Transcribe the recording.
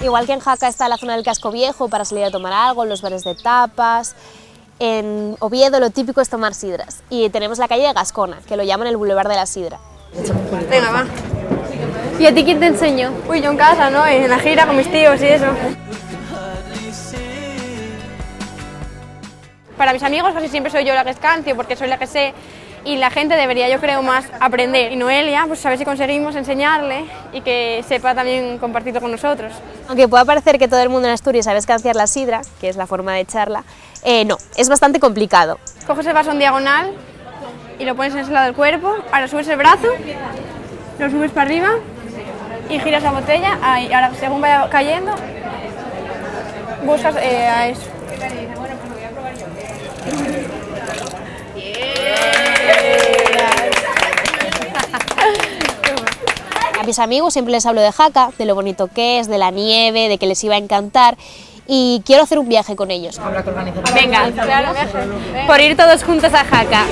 igual que en Jaca está la zona del Casco Viejo para salir a tomar algo, los bares de tapas, en Oviedo lo típico es tomar sidras. Y tenemos la calle de Gascona, que lo llaman el Boulevard de la Sidra. Venga, va. ¿Y a ti quién te enseñó? Uy, yo en casa, ¿no? En la gira con mis tíos y eso. Para mis amigos casi siempre soy yo la que escancio, porque soy la que sé, y la gente debería, yo creo, más aprender. Y Noelia, pues a ver si conseguimos enseñarle y que sepa también compartirlo con nosotros. Aunque pueda parecer que todo el mundo en Asturias sabe escanciar la sidra, que es la forma de echarla, no, es bastante complicado. Coges el vaso en diagonal y lo pones en ese lado del cuerpo, ahora subes el brazo, lo subes para arriba y giras la botella, ahí, ahora según vaya cayendo, buscas a eso. A mis amigos siempre les hablo de Jaca, de lo bonito que es, de la nieve, de que les iba a encantar y quiero hacer un viaje con ellos. Venga, claro, por ir todos juntos a Jaca.